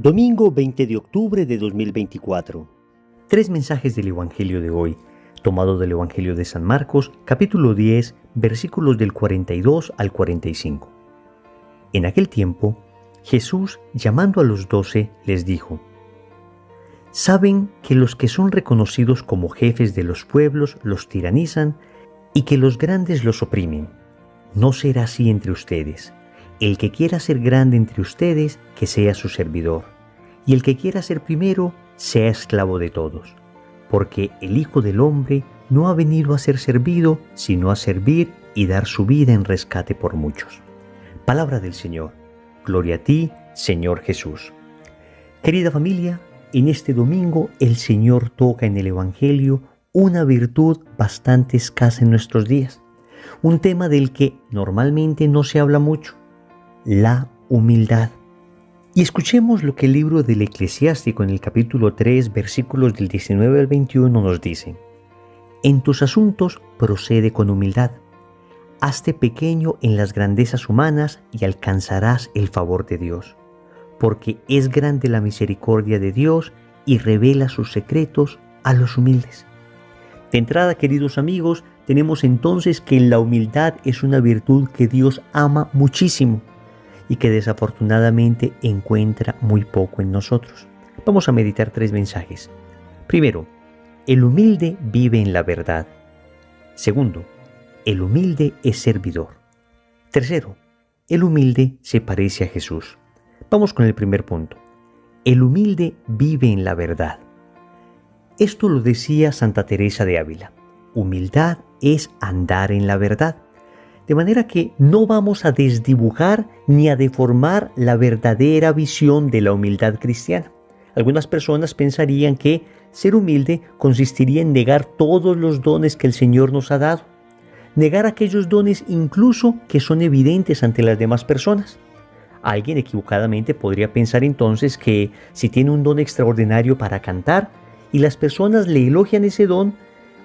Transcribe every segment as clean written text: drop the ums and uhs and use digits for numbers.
Domingo 20 de octubre de 2024. Tres mensajes del Evangelio de hoy, tomado del Evangelio de San Marcos, capítulo 10, versículos del 42 al 45. En aquel tiempo, Jesús, llamando a los 12, les dijo: «Saben que los que son reconocidos como jefes de los pueblos los tiranizan y que los grandes los oprimen. No será así entre ustedes. El que quiera ser grande entre ustedes, que sea su servidor, y el que quiera ser primero, sea esclavo de todos. Porque el Hijo del Hombre no ha venido a ser servido, sino a servir y dar su vida en rescate por muchos». Palabra del Señor. Gloria a ti, Señor Jesús. Querida familia, en este domingo el Señor toca en el Evangelio una virtud bastante escasa en nuestros días, un tema del que normalmente no se habla mucho: la humildad. Y escuchemos lo que el libro del Eclesiástico en el capítulo 3, versículos del 19 al 21 nos dice: «En tus asuntos procede con humildad. Hazte pequeño en las grandezas humanas y alcanzarás el favor de Dios, porque es grande la misericordia de Dios y revela sus secretos a los humildes». De entrada, queridos amigos, tenemos entonces que la humildad es una virtud que Dios ama muchísimo y que desafortunadamente encuentra muy poco en nosotros. Vamos a meditar tres mensajes. Primero, el humilde vive en la verdad. Segundo, el humilde es servidor. Tercero, el humilde se parece a Jesús. Vamos con el primer punto. El humilde vive en la verdad. Esto lo decía Santa Teresa de Ávila: humildad es andar en la verdad. De manera que no vamos a desdibujar ni a deformar la verdadera visión de la humildad cristiana. Algunas personas pensarían que ser humilde consistiría en negar todos los dones que el Señor nos ha dado, negar aquellos dones incluso que son evidentes ante las demás personas. Alguien equivocadamente podría pensar entonces que si tiene un don extraordinario para cantar y las personas le elogian ese don,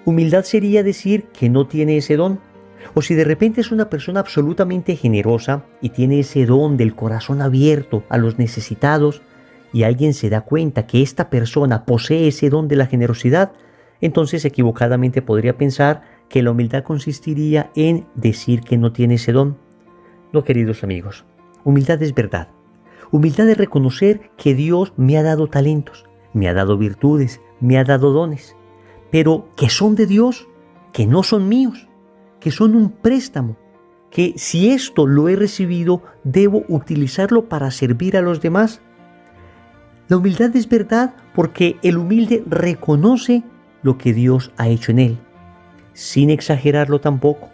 humildad sería decir que no tiene ese don. O si de repente es una persona absolutamente generosa y tiene ese don del corazón abierto a los necesitados, y alguien se da cuenta que esta persona posee ese don de la generosidad, entonces equivocadamente podría pensar que la humildad consistiría en decir que no tiene ese don. No, queridos amigos, humildad es verdad. Humildad es reconocer que Dios me ha dado talentos, me ha dado virtudes, me ha dado dones, pero que son de Dios, que no son míos, que son un préstamo, que si esto lo he recibido, debo utilizarlo para servir a los demás. La humildad es verdad porque el humilde reconoce lo que Dios ha hecho en él, sin exagerarlo tampoco,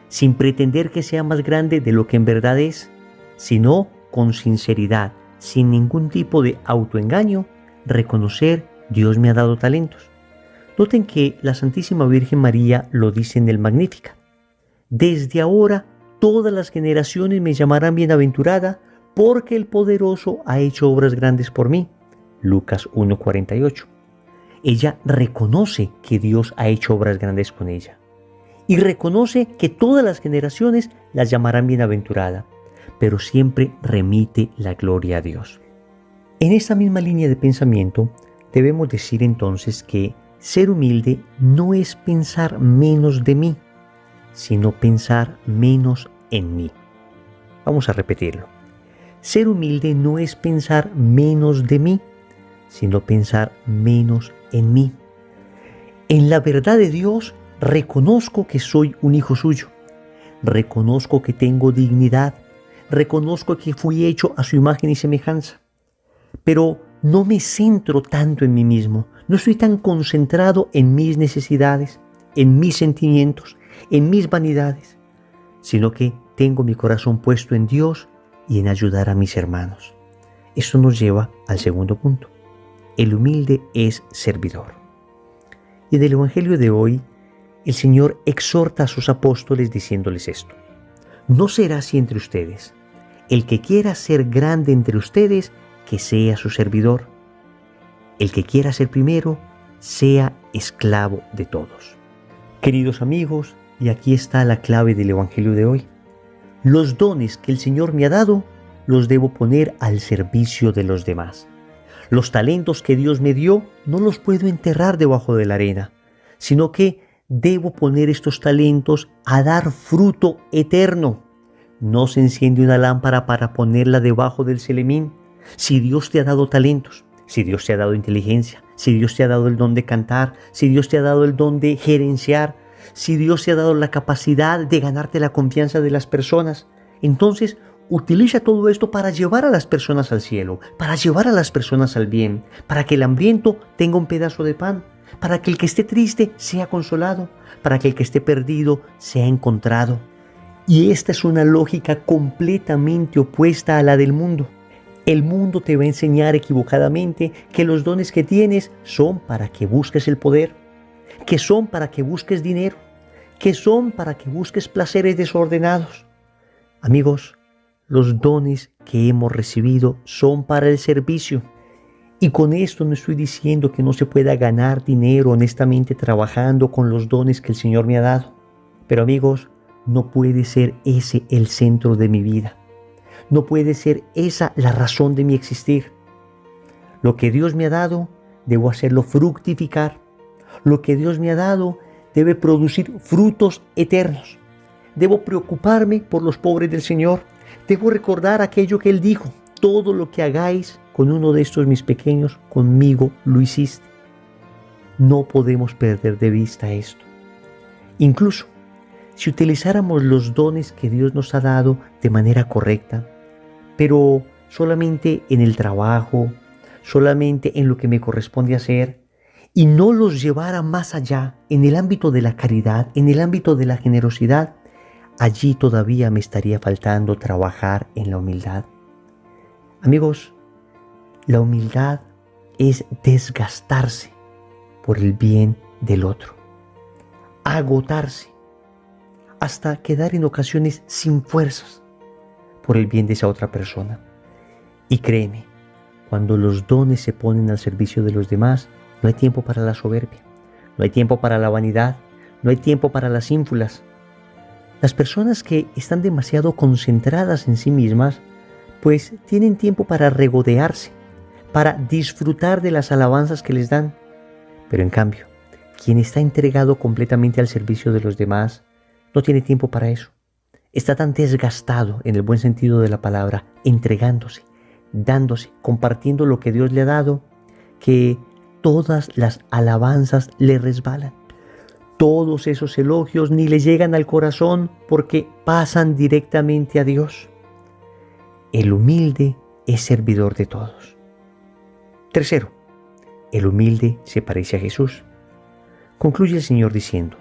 sin pretender que sea más grande de lo que en verdad es, sino con sinceridad, sin ningún tipo de autoengaño, reconocer: Dios me ha dado talentos. Noten que la Santísima Virgen María lo dice en el Magníficat: «Desde ahora todas las generaciones me llamarán bienaventurada, porque el Poderoso ha hecho obras grandes por mí». Lucas 1:48. Ella reconoce que Dios ha hecho obras grandes con ella y reconoce que todas las generaciones la llamarán bienaventurada, pero siempre remite la gloria a Dios. En esta misma línea de pensamiento debemos decir entonces que ser humilde no es pensar menos de mí, sino pensar menos en mí. Vamos a repetirlo. Ser humilde no es pensar menos de mí, sino pensar menos en mí. En la verdad de Dios reconozco que soy un hijo suyo, reconozco que tengo dignidad, reconozco que fui hecho a su imagen y semejanza, pero no me centro tanto en mí mismo, no estoy tan concentrado en mis necesidades, en mis sentimientos, en mis vanidades, sino que tengo mi corazón puesto en Dios y en ayudar a mis hermanos. Esto nos lleva al segundo punto. El humilde es servidor. Y en el Evangelio de hoy, el Señor exhorta a sus apóstoles diciéndoles esto: «No será así entre ustedes. El que quiera ser grande entre ustedes, que sea su servidor. El que quiera ser primero, sea esclavo de todos». Queridos amigos, y aquí está la clave del Evangelio de hoy. Los dones que el Señor me ha dado los debo poner al servicio de los demás. Los talentos que Dios me dio no los puedo enterrar debajo de la arena, sino que debo poner estos talentos a dar fruto eterno. No se enciende una lámpara para ponerla debajo del celemín. Si Dios te ha dado talentos, si Dios te ha dado inteligencia, si Dios te ha dado el don de cantar, si Dios te ha dado el don de gerenciar, si Dios te ha dado la capacidad de ganarte la confianza de las personas, entonces utiliza todo esto para llevar a las personas al cielo, para llevar a las personas al bien, para que el hambriento tenga un pedazo de pan, para que el que esté triste sea consolado, para que el que esté perdido sea encontrado. Y esta es una lógica completamente opuesta a la del mundo. El mundo te va a enseñar equivocadamente que los dones que tienes son para que busques el poder, que son para que busques dinero, que son para que busques placeres desordenados. Amigos, los dones que hemos recibido son para el servicio. Y con esto no estoy diciendo que no se pueda ganar dinero honestamente trabajando con los dones que el Señor me ha dado. Pero amigos, no puede ser ese el centro de mi vida. No puede ser esa la razón de mi existir. Lo que Dios me ha dado, debo hacerlo fructificar. Lo que Dios me ha dado debe producir frutos eternos. Debo preocuparme por los pobres del Señor. Debo recordar aquello que Él dijo: todo lo que hagáis con uno de estos mis pequeños, conmigo lo hiciste. No podemos perder de vista esto. Incluso, si utilizáramos los dones que Dios nos ha dado de manera correcta, pero solamente en el trabajo, solamente en lo que me corresponde hacer, y no los llevara más allá, en el ámbito de la caridad, en el ámbito de la generosidad, allí todavía me estaría faltando trabajar en la humildad. Amigos, la humildad es desgastarse por el bien del otro, agotarse, hasta quedar en ocasiones sin fuerzas por el bien de esa otra persona. Y créeme, cuando los dones se ponen al servicio de los demás, no hay tiempo para la soberbia, no hay tiempo para la vanidad, no hay tiempo para las ínfulas. Las personas que están demasiado concentradas en sí mismas, pues tienen tiempo para regodearse, para disfrutar de las alabanzas que les dan. Pero en cambio, quien está entregado completamente al servicio de los demás, no tiene tiempo para eso. Está tan desgastado, en el buen sentido de la palabra, entregándose, dándose, compartiendo lo que Dios le ha dado, que todas las alabanzas le resbalan. Todos esos elogios ni le llegan al corazón porque pasan directamente a Dios. El humilde es servidor de todos. Tercero, el humilde se parece a Jesús. Concluye el Señor diciendo: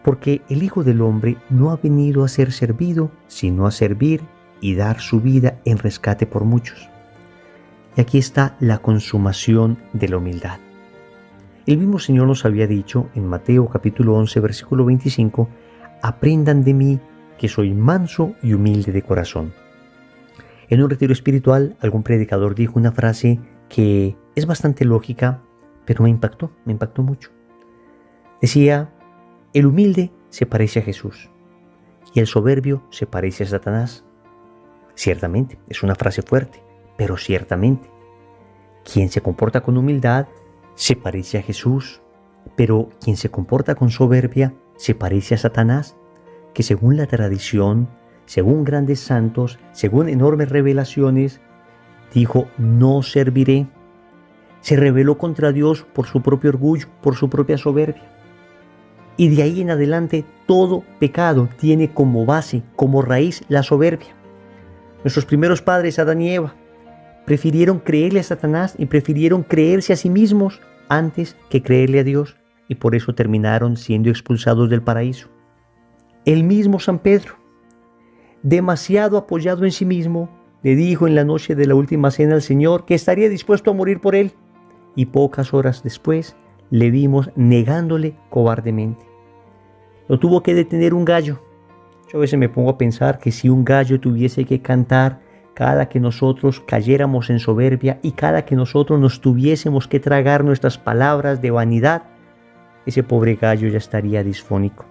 porque el Hijo del Hombre no ha venido a ser servido, sino a servir y dar su vida en rescate por muchos. Y aquí está la consumación de la humildad. El mismo Señor nos había dicho en Mateo capítulo 11, versículo 25, aprendan de mí que soy manso y humilde de corazón. En un retiro espiritual, algún predicador dijo una frase que es bastante lógica, pero me impactó mucho. Decía: el humilde se parece a Jesús y el soberbio se parece a Satanás. Ciertamente, es una frase fuerte, pero ciertamente. Quien se comporta con humildad se parece a Jesús, pero quien se comporta con soberbia se parece a Satanás, que según la tradición, según grandes santos, según enormes revelaciones, dijo: no serviré. Se rebeló contra Dios por su propio orgullo, por su propia soberbia. Y de ahí en adelante todo pecado tiene como base, como raíz, la soberbia. Nuestros primeros padres, Adán y Eva, prefirieron creerle a Satanás y prefirieron creerse a sí mismos antes que creerle a Dios, y por eso terminaron siendo expulsados del paraíso. El mismo San Pedro, demasiado apoyado en sí mismo, le dijo en la noche de la última cena al Señor que estaría dispuesto a morir por él, y pocas horas después le vimos negándole cobardemente. Lo tuvo que detener un gallo. Yo a veces me pongo a pensar que si un gallo tuviese que cantar cada que nosotros cayéramos en soberbia y cada que nosotros nos tuviésemos que tragar nuestras palabras de vanidad, ese pobre gallo ya estaría disfónico,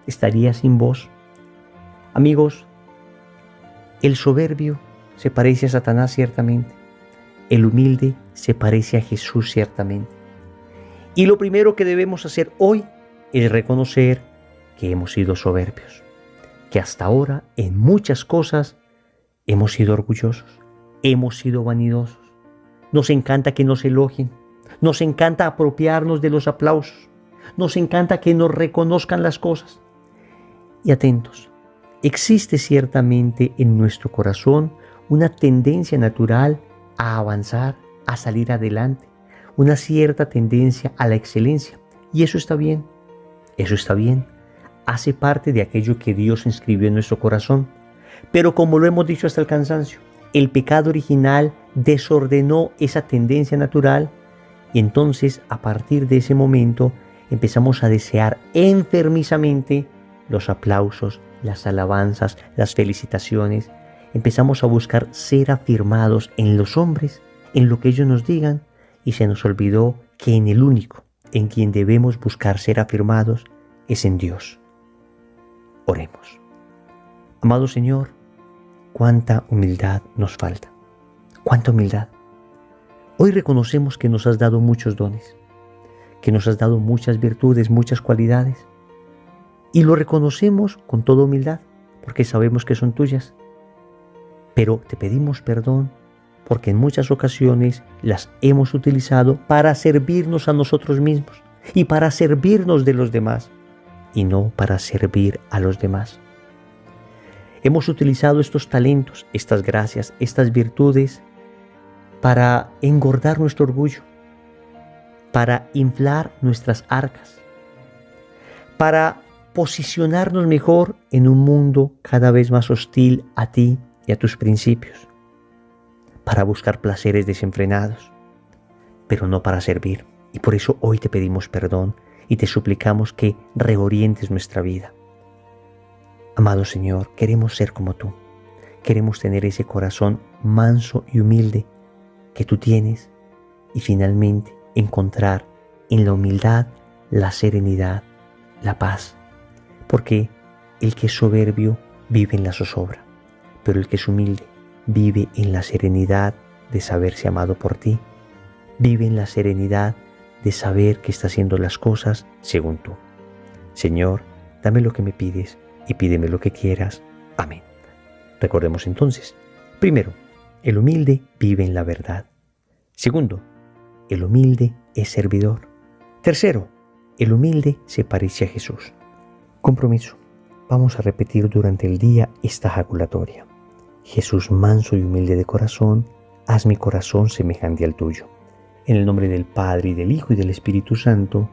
estaría sin voz. Amigos, el soberbio se parece a Satanás ciertamente. El humilde se parece a Jesús ciertamente. Y lo primero que debemos hacer hoy es reconocer que hemos sido soberbios, que hasta ahora en muchas cosas hemos sido orgullosos, hemos sido vanidosos. Nos encanta que nos elogien, nos encanta apropiarnos de los aplausos, nos encanta que nos reconozcan las cosas. Y atentos, existe ciertamente en nuestro corazón una tendencia natural a avanzar, a salir adelante, una cierta tendencia a la excelencia. Y eso está bien, hace parte de aquello que Dios inscribió en nuestro corazón. Pero como lo hemos dicho hasta el cansancio, el pecado original desordenó esa tendencia natural y entonces a partir de ese momento empezamos a desear enfermizamente los aplausos, las alabanzas, las felicitaciones. Empezamos a buscar ser afirmados en los hombres, en lo que ellos nos digan, y se nos olvidó que en el único en quien debemos buscar ser afirmados es en Dios. Oremos. Amado Señor, cuánta humildad nos falta, cuánta humildad. Hoy reconocemos que nos has dado muchos dones, que nos has dado muchas virtudes, muchas cualidades, y lo reconocemos con toda humildad, porque sabemos que son tuyas. Pero te pedimos perdón porque en muchas ocasiones las hemos utilizado para servirnos a nosotros mismos y para servirnos de los demás y no para servir a los demás. Hemos utilizado estos talentos, estas gracias, estas virtudes para engordar nuestro orgullo, para inflar nuestras arcas, para posicionarnos mejor en un mundo cada vez más hostil a ti y a tus principios, para buscar placeres desenfrenados, pero no para servir. Y por eso hoy te pedimos perdón y te suplicamos que reorientes nuestra vida. Amado Señor, queremos ser como tú. Queremos tener ese corazón manso y humilde que tú tienes y finalmente encontrar en la humildad la serenidad, la paz. Porque el que es soberbio vive en la zozobra, pero el que es humilde vive en la serenidad de saberse amado por ti, vive en la serenidad de saber que está haciendo las cosas según tú. Señor, dame lo que me pides y pídeme lo que quieras. Amén. Recordemos entonces, primero, el humilde vive en la verdad. Segundo, el humilde es servidor. Tercero, el humilde se parece a Jesús. Compromiso. Vamos a repetir durante el día esta ejaculatoria. Jesús manso y humilde de corazón, haz mi corazón semejante al tuyo. En el nombre del Padre, y del Hijo, y del Espíritu Santo.